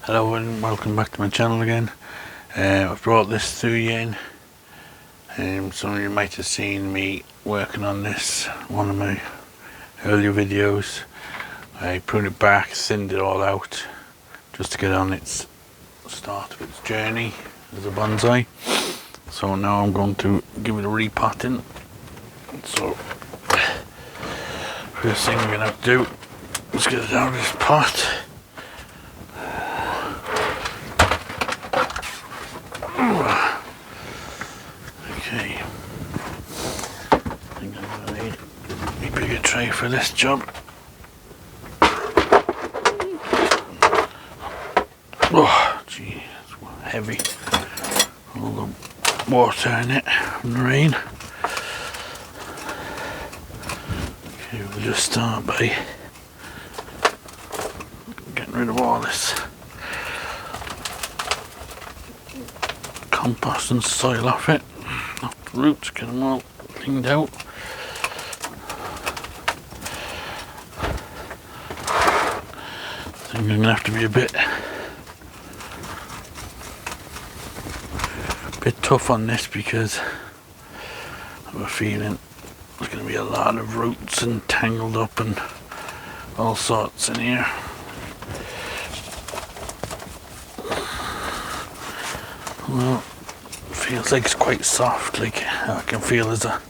Hello and welcome back to my channel again. I've brought this through again. Some of you might have seen me working on this, one of my earlier videos. I pruned it back, thinned it all out just to get on its start of its journey as a bonsai. So now I'm going to give it a repotting. So first thing we're going to have to do is get it out of this pot. Okay, I think I'm going to need a bigger tray for this job. Oh gee, it's heavy. All the water in it from the rain. Okay, we'll just start by getting rid of all this compost and soil off it, off the roots, get them all cleaned out. I think I'm going to have to be a bit tough on this because I have a feeling there's going to be a lot of roots and tangled up and all sorts in here. Well, feels like it's quite soft, like I can feel there's a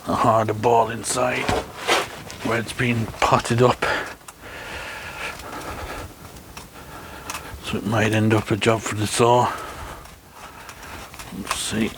harder ball inside where it's been potted up, so it might end up a job for the saw. Let's see.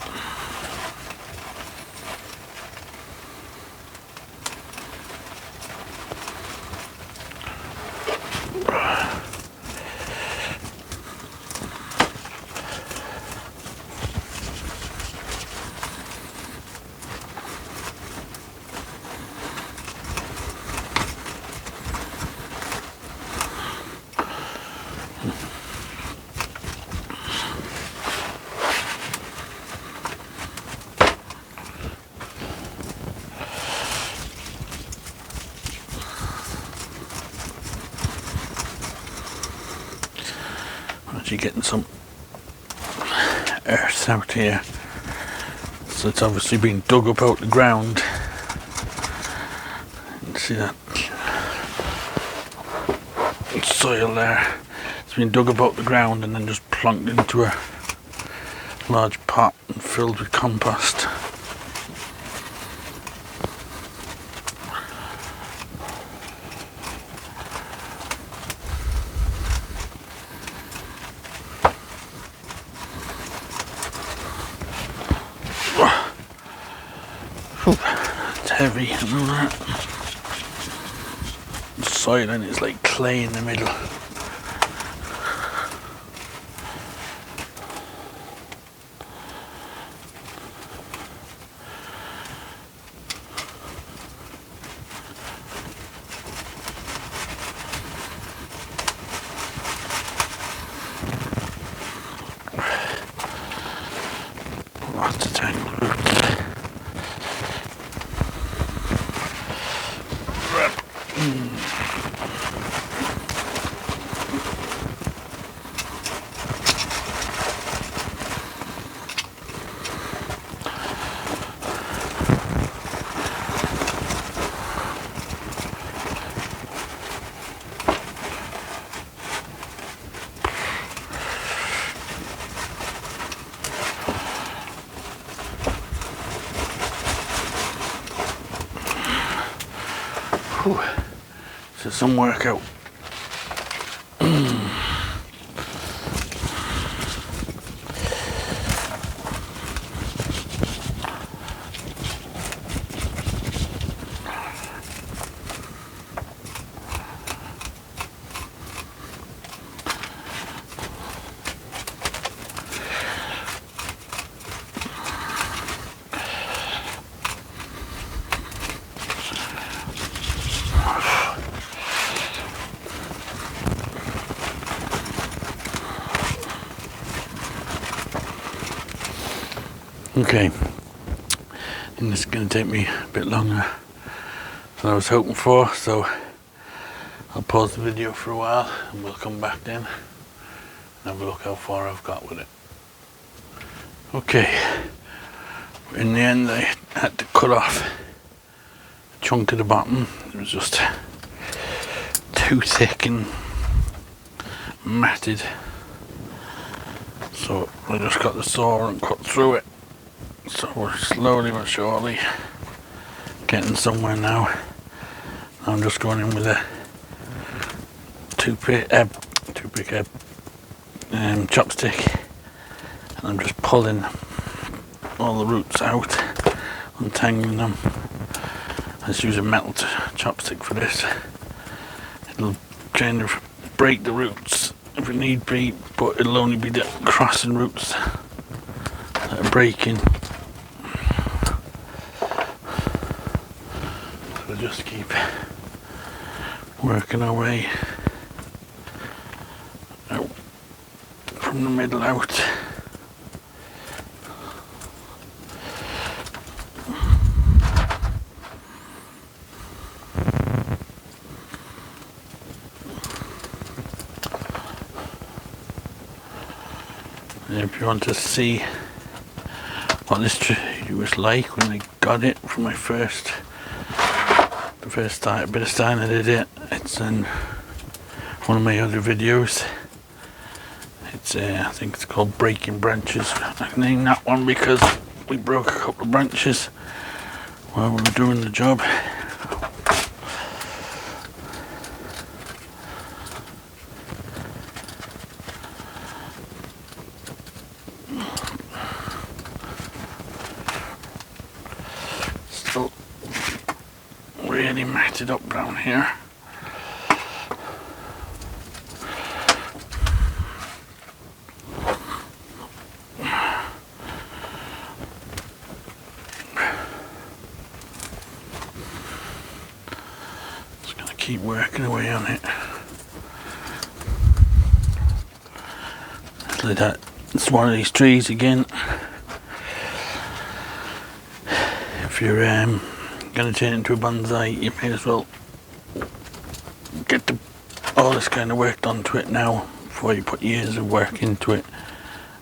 Actually getting some earth out here, so it's obviously been dug up out the ground. You can see that soil there. It's been dug up out the ground and then just plonked into a large pot and filled with compost. It's heavy, I know that. The soil in it is like clay in the middle. Lots of tangled roots. So some workout. Okay, I think this is going to take me a bit longer than I was hoping for, so I'll pause the video for a while and we'll come back then and have a look how far I've got with it. Okay, in the end I had to cut off a chunk of the bottom. It was just too thick and matted, so I just got the saw and cut through it. So we're slowly but surely getting somewhere now. I'm just going in with a toothpick chopstick, and I'm just pulling all the roots out, untangling them. I just use a metal chopstick for this. It'll kind of break the roots if it need be, but it'll only be the crossing roots that are breaking. So we'll just keep working our way out from the middle out. And if you want to see what this tree was like when I got it from the first bit of starting I did it, it's in one of my other videos. It's I think it's called Breaking Branches. I named that one because we broke a couple of branches while we were doing the job. Still really matted up down here. Just gonna keep working away on it. Like that. It's one of these trees again. If you're going to turn it into a bonsai, you may as well get all this kind of work done to it now before you put years of work into it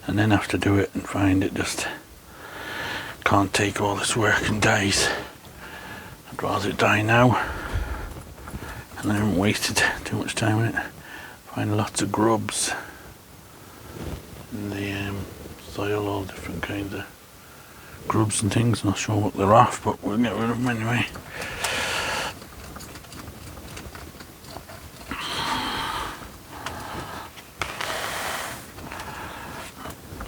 and then have to do it and find it just can't take all this work and dies. I'd rather it die now and I haven't wasted too much time on it. Find lots of grubs in the soil, all different kinds of grubs and things. Not sure what they're off, but we'll get rid of them anyway.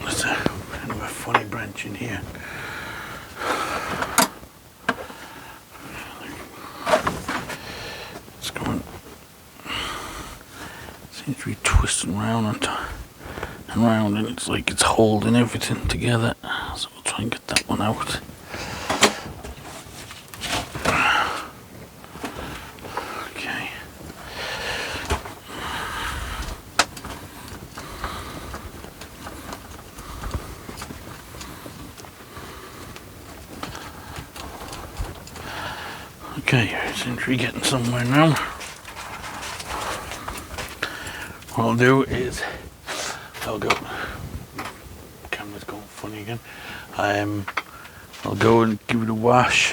There's a kind of a funny branch in here. It's going, seems to be twisting round and round, and it's like it's holding everything together. So we'll try and get that one out. Okay. Okay, seems to be getting somewhere now. What I'll do is I'll go. Camera's going funny again. I'll go and give it a wash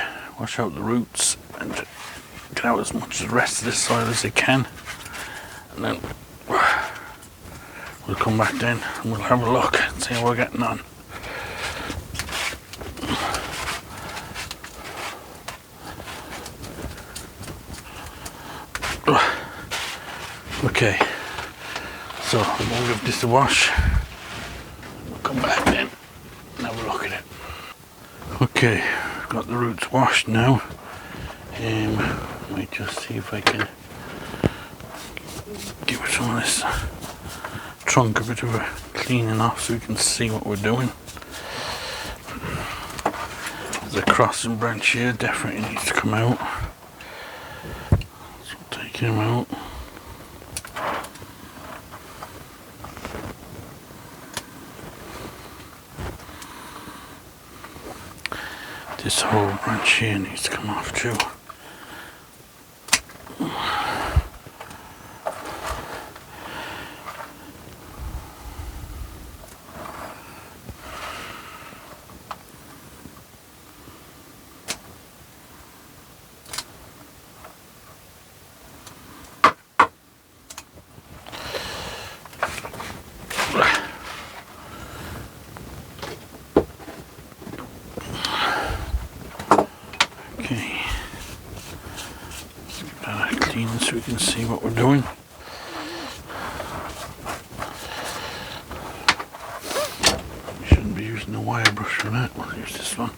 out the roots, and get out as much of the rest of this soil as I can, and then we'll come back then and we'll have a look and see how we're getting on. Okay, so I'm going to give this a wash. We'll come back then and have a look at it. Okay, I've got the roots washed now. Might just see if I can give some of this trunk a bit of a cleaning off so we can see what we're doing. There's a crossing branch here, definitely needs to come out. So taking him out. This whole branch here needs to come off too. so we can see what we're doing. We shouldn't be using a wire brush for that, we'll use this one.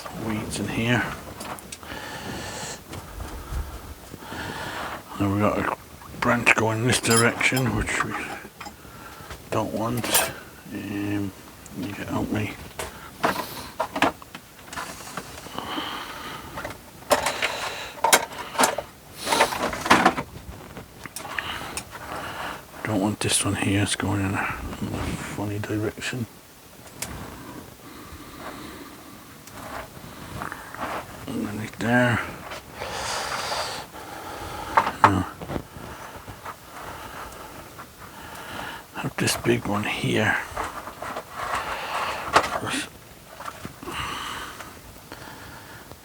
Some weeds in here. And we've got a branch going in this direction, which we don't want. You can help me. Don't want this one here, it's going in a funny direction. Underneath there. Now, have this big one here.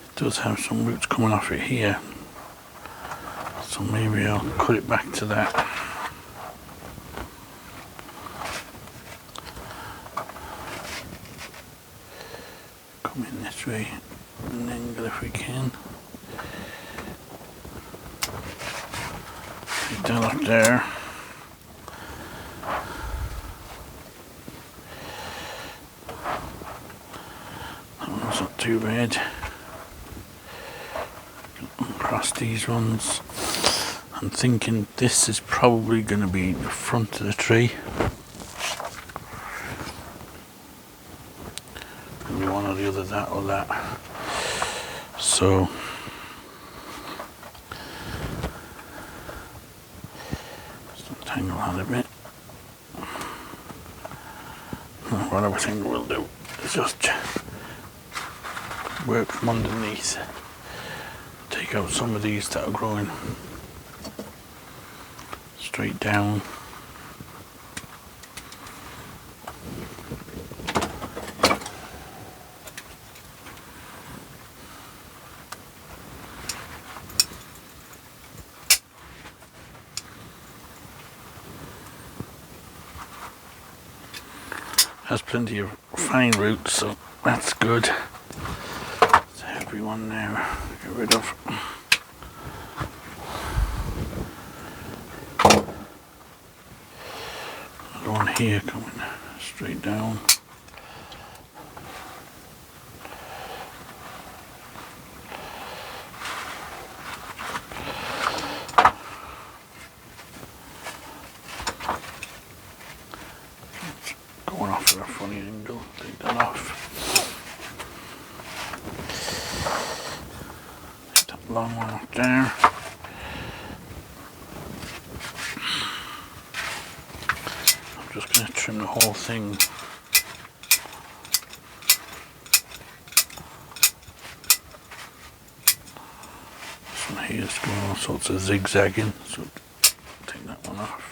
It does have some roots coming off it here, so maybe I'll cut it back to that. Come in this way and angle if we can. Get down up there. That one's not too bad. Across these ones. I'm thinking this is probably going to be the front of the tree. Maybe one or the other, that or that. So just untangle that a bit. What I think we'll do is just work from underneath. Take out some of these that are growing straight down. Has plenty of fine roots, so that's good. There's everyone now. Get rid of. Another one here coming straight down. Going off at a funny angle, take that off. Take that long one up there. I'm just going to trim the whole thing. This one here is going all sorts of zigzagging, so take that one off.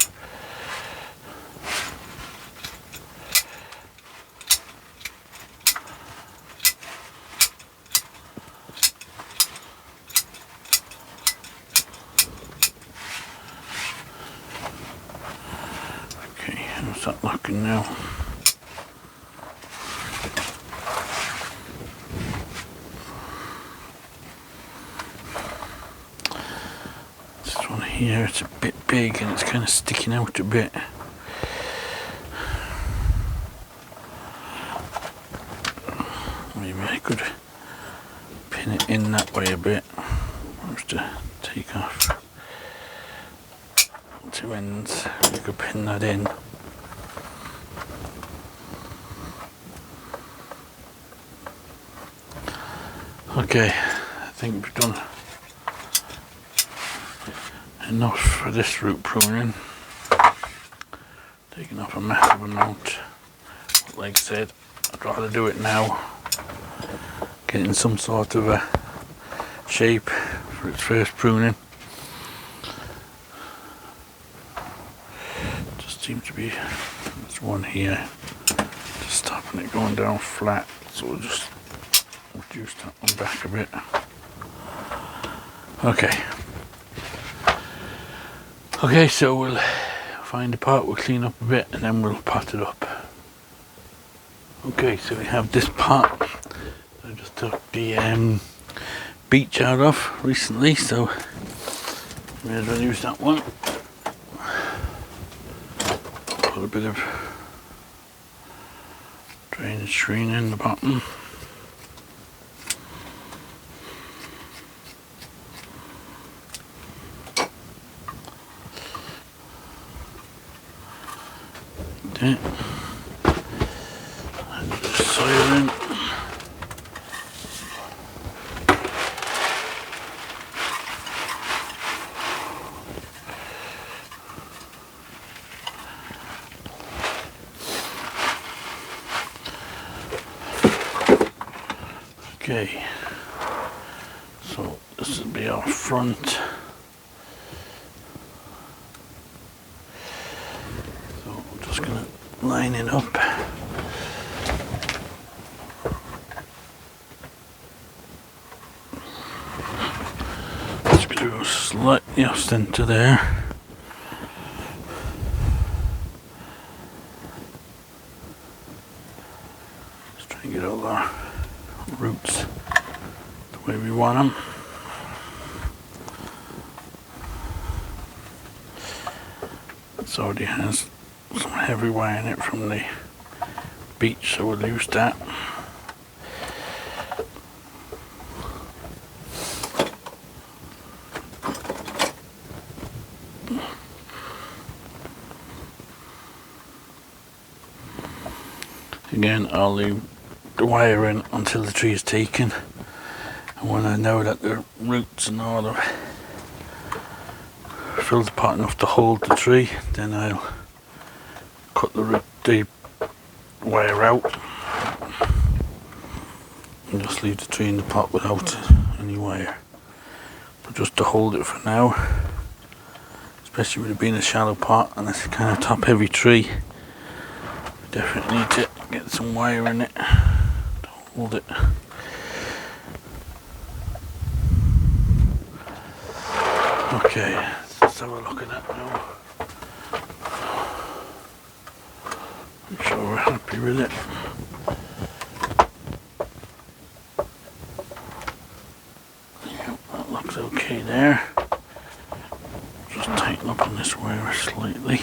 How's that looking now? This one here, it's a bit big and it's kind of sticking out a bit. Maybe I could pin it in that way a bit. Just to take off two ends, you could pin that in. Okay, I think we've done enough for this root pruning. Taking off a massive amount. Like I said, I'd rather do it now. Getting some sort of a shape for its first pruning. Just seems to be, there's one here, just stopping it going down flat. So we'll just reduce that one back a bit. Okay, so we'll find a part, we'll clean up a bit and then we'll pot it up. Okay, so we have this pot. I just took the beech out of recently, so may as well use that one. Put a bit of drainage screen in the bottom. Okay. And just soil in. Okay, so this will be our front. So I'm just going to line it up. Just going to go slightly off centre there. Just try and get all our roots the way we want them. This already has some heavy wire in it from the beech, so we'll use that. Again, I'll leave the wire in until the tree is taken, and when I know that the roots and all are filled the pot enough to hold the tree, then I'll cut the wire out and just leave the tree in the pot without any wire. But just to hold it for now, especially with it being a shallow pot and it's a kind of top heavy tree, we definitely need to get some wire in it to hold it. Okay, let's have a look at that now. I'm sure we're happy with it. Yep, that looks okay there. Just tighten up on this wire slightly.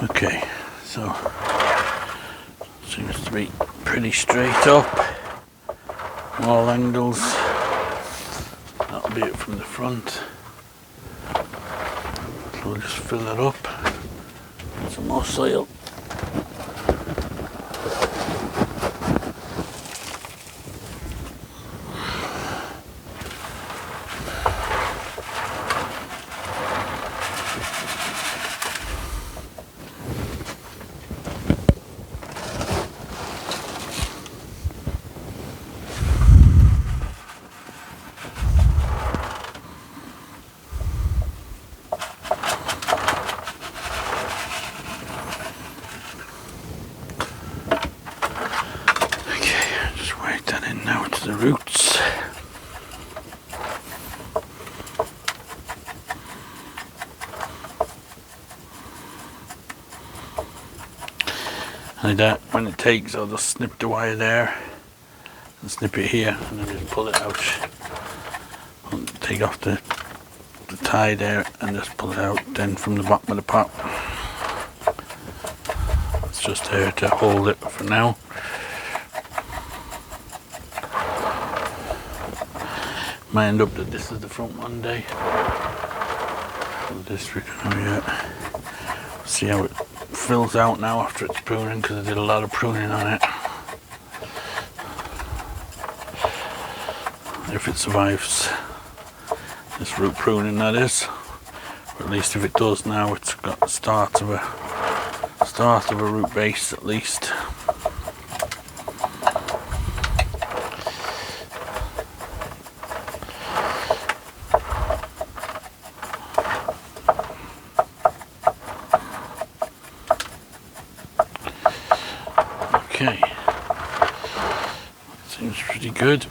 Okay, so seems to be pretty straight up, all angles. That'll be it from the front. So we'll just fill it up with some more soil. Now to the roots. Like that, when it takes, I'll just snip the wire there and snip it here and then just pull it out. I'll take off the tie there and just pull it out then from the bottom of the pot. It's just there to hold it for now. Might end up that this is the front one day. This we don't know yet. See how it fills out now after it's pruning, because I did a lot of pruning on it. If it survives this root pruning, that is. Or at least if it does now, it's got the start of a root base at least. Okay, good.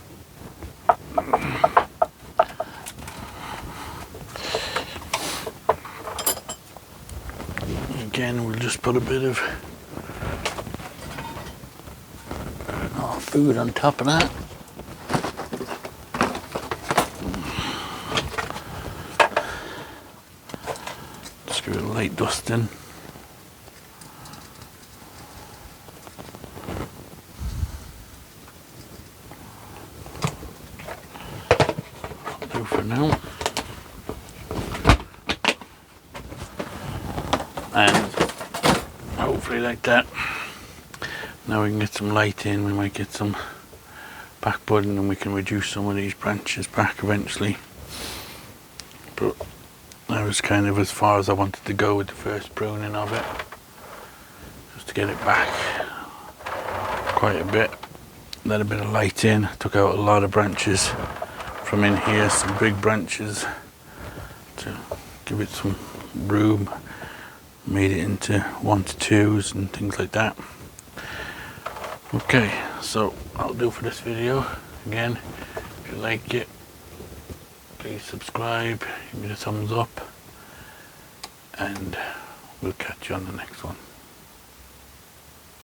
Again, we'll just put a bit of food on top of that. Just give it a light dusting. That'll do for now. And hopefully like that. Now we can get some light in, we might get some back budding and we can reduce some of these branches back eventually. But that was kind of as far as I wanted to go with the first pruning of it. Just to get it back quite a bit. Let a bit of light in, took out a lot of branches from in here, some big branches to give it some room. Made it into 1 to 2s and things like that. Okay, so I'll do for this video. Again, if you like it, please subscribe, give me a thumbs up, and we'll catch you on the next one.